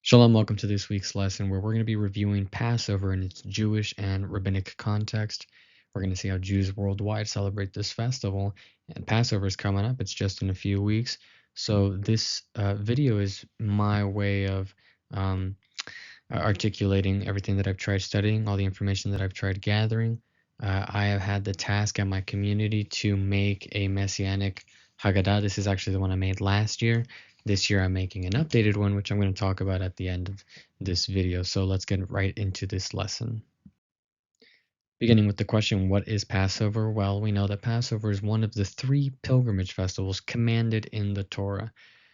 Shalom, welcome to this week's lesson where we're going to be reviewing Passover in its Jewish and Rabbinic context. We're going to see how Jews worldwide celebrate this festival, and Passover is coming up. It's just in a few weeks. So this video is my way of articulating everything that I've tried studying, all the information that I've tried gathering. I have had the task at my community to make a Messianic Haggadah. This is actually the one I made last year. This year I'm making an updated one, which I'm going to talk about at the end of this video. So let's get right into this lesson. Beginning with the question, what is Passover? Well, we know that Passover is one of the 3 pilgrimage festivals commanded in the Torah,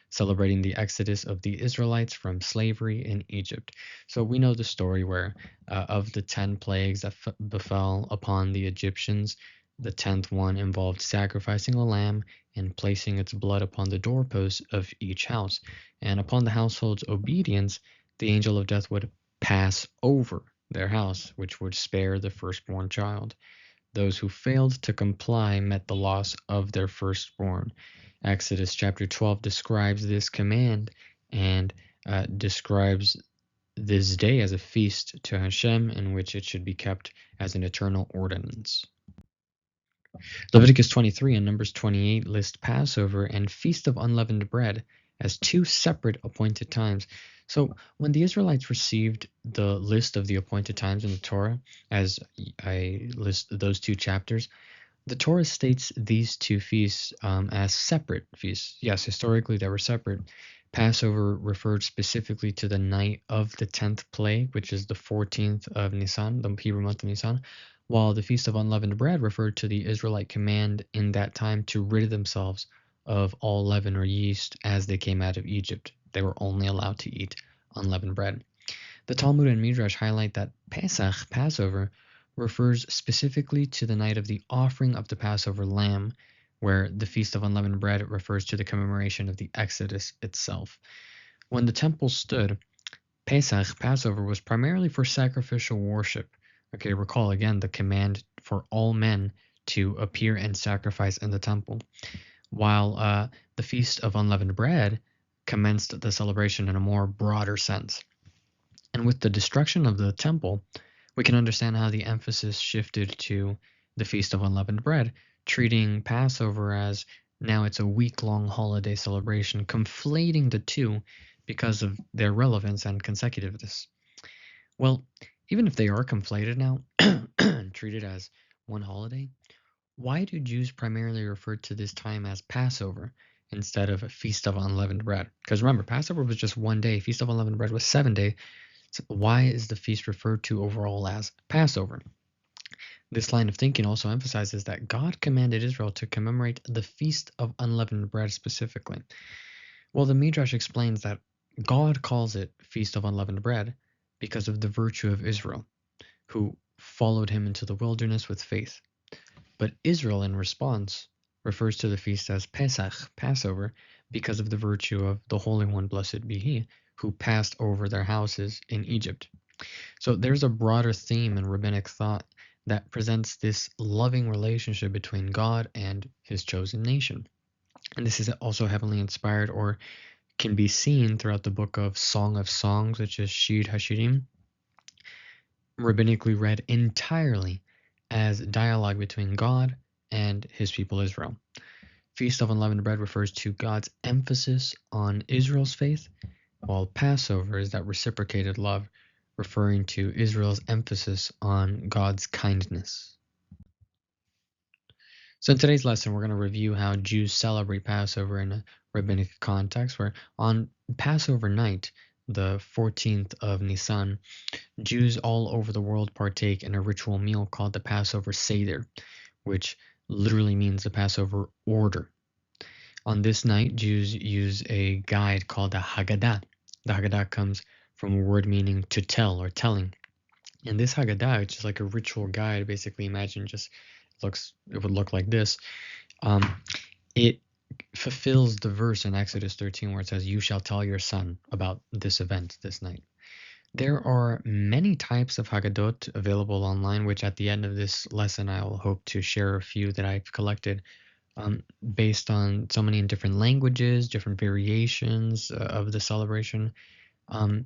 celebrating the exodus of the Israelites from slavery in Egypt. So we know the story where of the 10 plagues that befell upon the Egyptians, the 10th one involved sacrificing a lamb and placing its blood upon the doorposts of each house. And upon the household's obedience, the angel of death would pass over their house, which would spare the firstborn child. Those who failed to comply met the loss of their firstborn. Exodus chapter 12 describes this command and describes this day as a feast to Hashem, in which it should be kept as an eternal ordinance. Leviticus 23 and Numbers 28 list Passover and Feast of Unleavened Bread as 2 separate appointed times. So when the Israelites received the list of the appointed times in the Torah, as I list those 2 chapters, the Torah states these 2 feasts as separate feasts. Yes, historically they were separate. Passover referred specifically to the night of the 10th plague, which is the 14th of Nisan, the Hebrew month of Nisan, while the Feast of Unleavened Bread referred to the Israelite command in that time to rid themselves of all leaven or yeast as they came out of Egypt. They were only allowed to eat unleavened bread. The Talmud and Midrash highlight that Pesach, Passover, refers specifically to the night of the offering of the Passover lamb, where the Feast of Unleavened Bread refers to the commemoration of the Exodus itself. When the temple stood, Pesach, Passover, was primarily for sacrificial worship. Okay, recall again the command for all men to appear and sacrifice in the temple, while the Feast of Unleavened Bread commenced the celebration in a more broader sense. And with the destruction of the temple, we can understand how the emphasis shifted to the Feast of Unleavened Bread, treating Passover as now it's a week-long holiday celebration, conflating the 2 because of their relevance and consecutiveness. Well, even if they are conflated now, treated as one holiday, why do Jews primarily refer to this time as Passover instead of a Feast of Unleavened Bread? Because remember, Passover was just 1 day, Feast of Unleavened Bread was 7 days. So why is the feast referred to overall as Passover? This line of thinking also emphasizes that God commanded Israel to commemorate the Feast of Unleavened Bread specifically. Well, the Midrash explains that God calls it Feast of Unleavened Bread because of the virtue of Israel, who followed him into the wilderness with faith. But Israel, in response, refers to the feast as Pesach, Passover, because of the virtue of the Holy One, blessed be He, who passed over their houses in Egypt. So there's a broader theme in rabbinic thought that presents this loving relationship between God and His chosen nation. And this is also heavily inspired or can be seen throughout the book of Song of Songs, which is Shir HaShirim, rabbinically read entirely as dialogue between God and His people Israel. Feast of Unleavened Bread refers to God's emphasis on Israel's faith, while Passover is that reciprocated love, referring to Israel's emphasis on God's kindness. So in today's lesson, we're going to review how Jews celebrate Passover in a rabbinic context, where on Passover night, the 14th of Nisan, Jews all over the world partake in a ritual meal called the Passover Seder, which literally means the Passover order. On this night, Jews use a guide called the Haggadah. The Haggadah comes from a word meaning to tell or telling. And this Haggadah, which is like a ritual guide, basically imagine it would look like this. It fulfills the verse in Exodus 13 where it says, "You shall tell your son about this event this night." There are many types of Haggadot available online, which at the end of this lesson I'll hope to share a few that I've collected based on so many in different languages, different variations of the celebration. Um,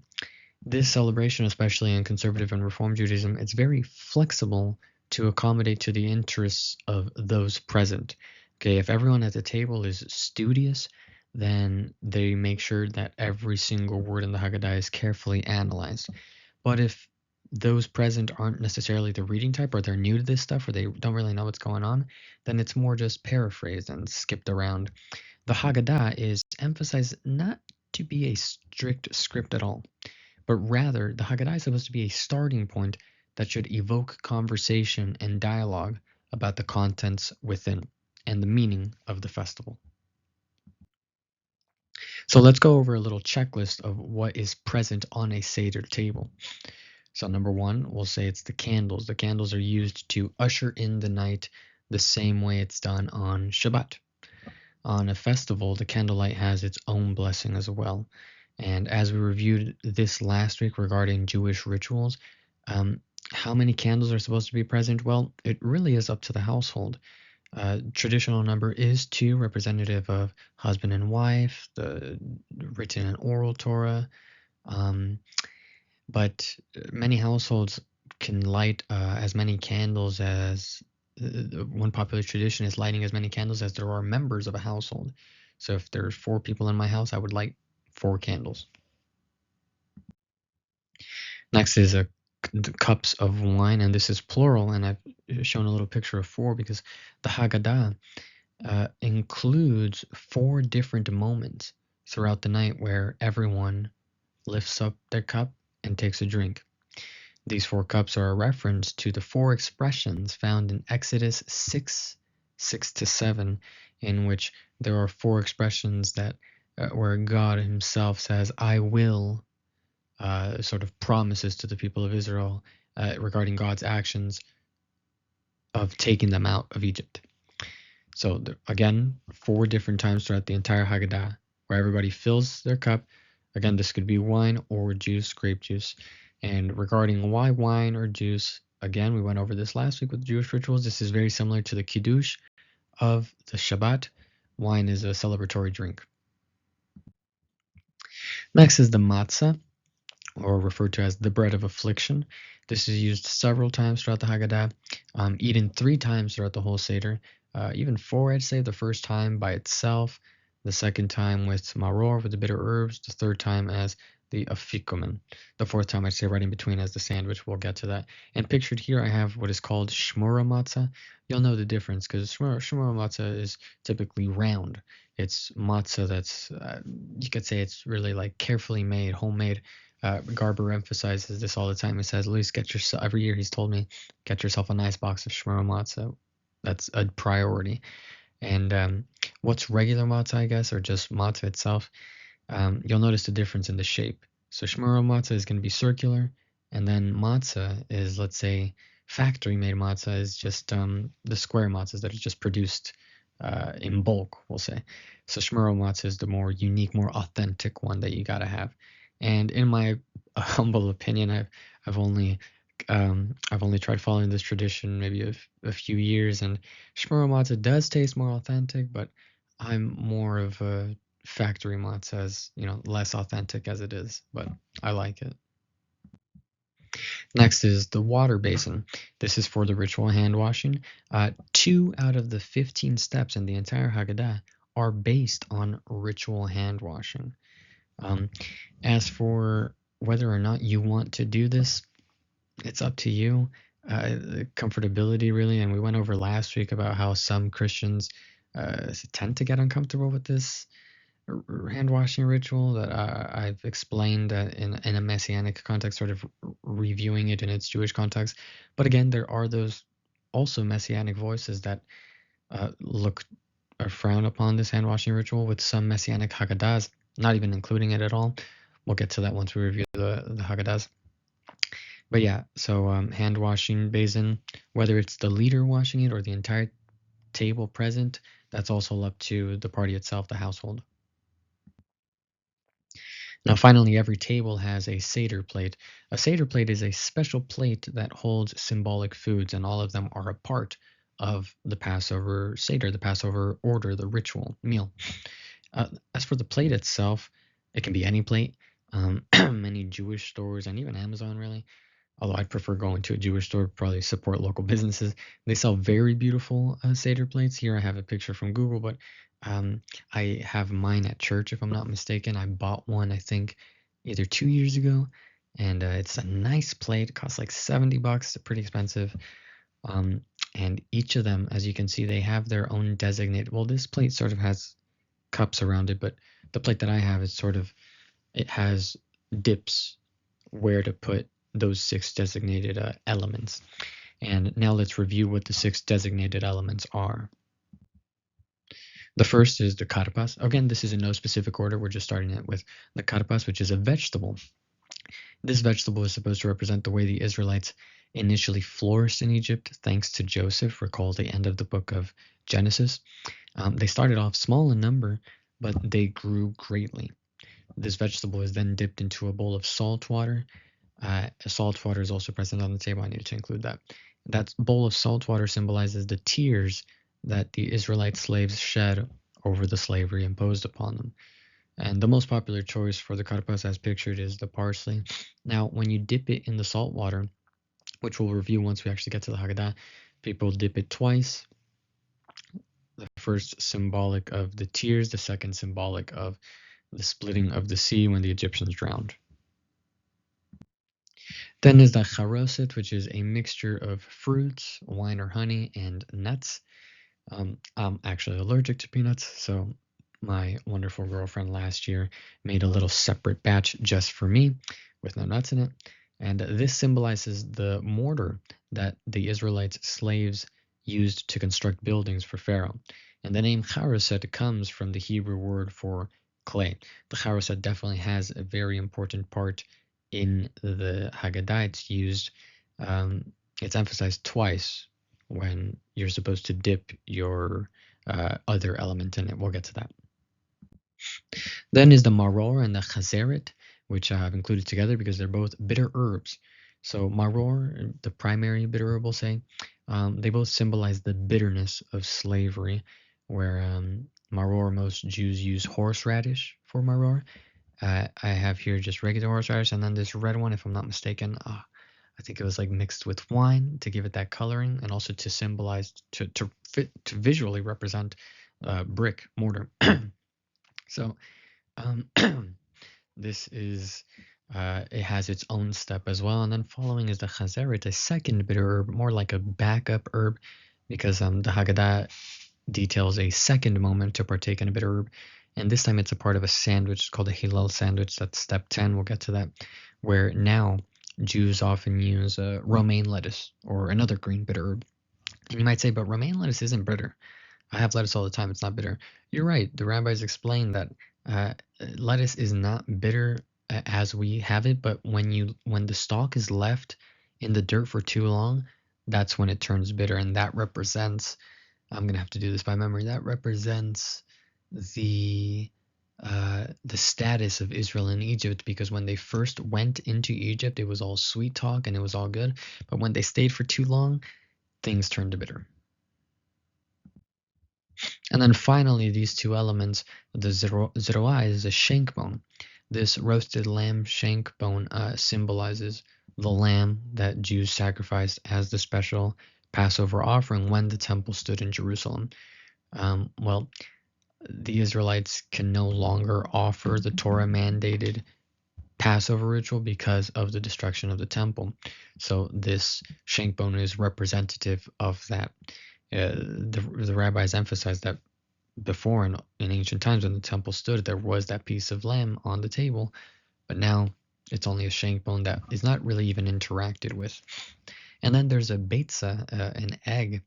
this celebration, especially in conservative and reform Judaism, it's very flexible to accommodate to the interests of those present. Okay, if everyone at the table is studious, then they make sure that every single word in the Haggadah is carefully analyzed. But if those present aren't necessarily the reading type, or they're new to this stuff, or they don't really know what's going on, then it's more just paraphrased and skipped around. The Haggadah is emphasized not to be a strict script at all, but rather the Haggadah is supposed to be a starting point that should evoke conversation and dialogue about the contents within and the meaning of the festival. So let's go over a little checklist of what is present on a Seder table. So number one, we'll say it's the candles. The candles are used to usher in the night the same way it's done on Shabbat. On a festival, the candlelight has its own blessing as well. And as we reviewed this last week regarding Jewish rituals, how many candles are supposed to be present? Well, it really is up to the household. Traditional number is two, representative of husband and wife, the written and oral Torah. Um, but many households can light as many candles as one popular tradition is lighting as many candles as there are members of a household. So if there's 4 people in my house, I would light 4 candles. Next is cups of wine, and this is plural, and I've shown a little picture of 4 because the Haggadah includes 4 different moments throughout the night where everyone lifts up their cup and takes a drink. These 4 cups are a reference to the 4 expressions found in Exodus 6:6-7, in which there are 4 expressions that where God Himself says, "I will," sort of promises to the people of Israel regarding God's actions of taking them out of Egypt. So again, 4 different times throughout the entire Haggadah, where everybody fills their cup. Again, this could be wine or juice, grape juice. And regarding why wine or juice, again, we went over this last week with Jewish rituals. This is very similar to the Kiddush of the Shabbat. Wine is a celebratory drink. Next is the matzah, or referred to as the bread of affliction. This is used several times throughout the Haggadah, eaten 3 times throughout the whole Seder, even 4, I'd say. The first time by itself, the second time with maror, with the bitter herbs, the third time as the afikomen, the fourth time I'd say right in between as the sandwich. We'll get to that. And pictured here I have what is called shmura matzah. You'll know the difference because shmura matzah is typically round. It's matzah that's, you could say it's really like carefully made, homemade. Garber emphasizes this all the time. He says, at least get yourself, every year he's told me, get yourself a nice box of shmura matzah. That's a priority. And what's regular matzah, I guess, or just matzah itself, you'll notice the difference in the shape. So shmura matzah is going to be circular, and then matzah is, let's say, factory-made matzah is just the square matzahs that are just produced in bulk, we'll say. So shmura matzah is the more unique, more authentic one that you gotta have. And in my humble opinion, I've only tried following this tradition maybe a few years, and shmura matzah does taste more authentic, but I'm more of a factory matzah, as less authentic as it is, but I like it. Next is the water basin. This is for the ritual hand washing. 2 out of the 15 steps in the entire Haggadah are based on ritual hand washing. As for whether or not you want to do this, it's up to you. Comfortability, really, and we went over last week about how some Christians tend to get uncomfortable with this hand washing ritual that I've explained in a messianic context, sort of reviewing it in its Jewish context. But again, there are those also messianic voices that look or frown upon this hand washing ritual, with some messianic Haggadahs not even including it at all. We'll get to that once we review the Haggadahs. But yeah, so hand washing basin, whether it's the leader washing it or the entire table present, that's also up to the party itself, the household. Now, finally, every table has a Seder plate. A Seder plate is a special plate that holds symbolic foods, and all of them are a part of the Passover Seder, the Passover order, the ritual meal. As for the plate itself, it can be any plate. many Jewish stores and even Amazon really. Although I'd prefer going to a Jewish store, probably support local businesses. They sell very beautiful Seder plates. Here I have a picture from Google, but um, I have mine at church, if I'm not mistaken. I bought one, I think, either 2 years ago, and it's a nice plate. It costs like $70. It's pretty expensive. Um, and each of them, as you can see, they have their own designated. Well, this plate sort of has cups around it, but the plate that I have is sort of, it has dips where to put those six designated elements. And now let's review what the six designated elements are. The first is the karpas. Again, this is in no specific order. We're just starting it with the karpas, which is a vegetable. This vegetable is supposed to represent the way the Israelites initially flourished in Egypt, thanks to Joseph. Recall the end of the book of Genesis. They started off small in number, but they grew greatly. This vegetable is then dipped into a bowl of salt water. Salt water is also present on the table. I needed to include that. That bowl of salt water symbolizes the tears that the Israelite slaves shed over the slavery imposed upon them. And the most popular choice for the karpas as pictured is the parsley. Now, when you dip it in the salt water, which we'll review once we actually get to the Haggadah, people dip it twice. The first symbolic of the tears, the second symbolic of the splitting of the sea when the Egyptians drowned. Then is the charoset, which is a mixture of fruits, wine or honey, and nuts. I'm actually allergic to peanuts, so my wonderful girlfriend last year made a little separate batch just for me with no nuts in it. And this symbolizes the mortar that the Israelites slaves used to construct buildings for Pharaoh. And the name charoset comes from the Hebrew word for clay. The charoset definitely has a very important part in the Haggadah. It's used, it's emphasized twice when you're supposed to dip your other element in it. We'll get to that. Then is the maror and the chazeret, which I have included together because they're both bitter herbs. So maror, the primary bitter herb, we'll say, they both symbolize the bitterness of slavery, where maror, most Jews use horseradish for maror. I have here just regular horseradish, and then this red one, if I'm not mistaken, I think it was like mixed with wine to give it that coloring, and also to symbolize, to visually represent brick mortar. So this is, it has its own step as well. And then following is the chazeret, a second bitter herb, more like a backup herb, because the Haggadah details a second moment to partake in a bitter herb. And this time it's a part of a sandwich called a Hillel sandwich. That's step 10. We'll get to that. Where now Jews often use romaine lettuce or another green bitter herb. And you might say, but romaine lettuce isn't bitter. I have lettuce all the time. It's not bitter. You're right. The rabbis explain that lettuce is not bitter as we have it, but when the stalk is left in the dirt for too long, that's when it turns bitter, and that represents. I'm gonna have to do this by memory. That represents the status of Israel in Egypt, because when they first went into Egypt, it was all sweet talk and it was all good, but when they stayed for too long, things turned to bitter. And then finally, these two elements, the zeroah is a shank bone. This roasted lamb shank bone symbolizes the lamb that Jews sacrificed as the special Passover offering when the temple stood in Jerusalem. Well, the Israelites can no longer offer the Torah mandated Passover ritual because of the destruction of the temple. So this shank bone is representative of that. The rabbis emphasized that before in ancient times when the temple stood, there was that piece of lamb on the table, but now it's only a shank bone that is not really even interacted with. And then there's a beitza, an egg.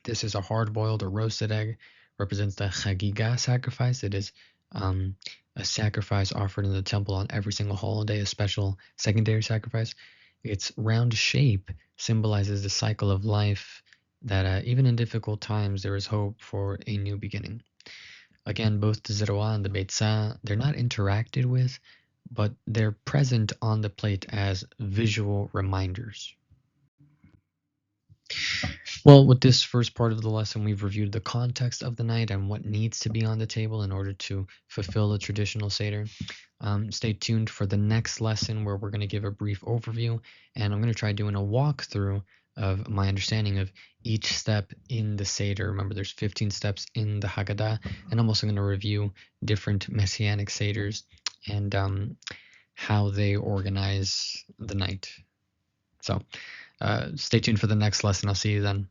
This is a hard-boiled or roasted egg, represents the Chagiga sacrifice. It is a sacrifice offered in the temple on every single holiday, a special secondary sacrifice. Its round shape symbolizes the cycle of life, that even in difficult times there is hope for a new beginning. Again, both the zeroah and the beitza, they're not interacted with, but they're present on the plate as visual reminders. Well, with this first part of the lesson, we've reviewed the context of the night and what needs to be on the table in order to fulfill a traditional Seder. Stay tuned for the next lesson where we're going to give a brief overview, and I'm going to try doing a walkthrough of my understanding of each step in the Seder. Remember, there's 15 steps in the Haggadah, and I'm also going to review different Messianic Seders and how they organize the night. So stay tuned for the next lesson. I'll see you then.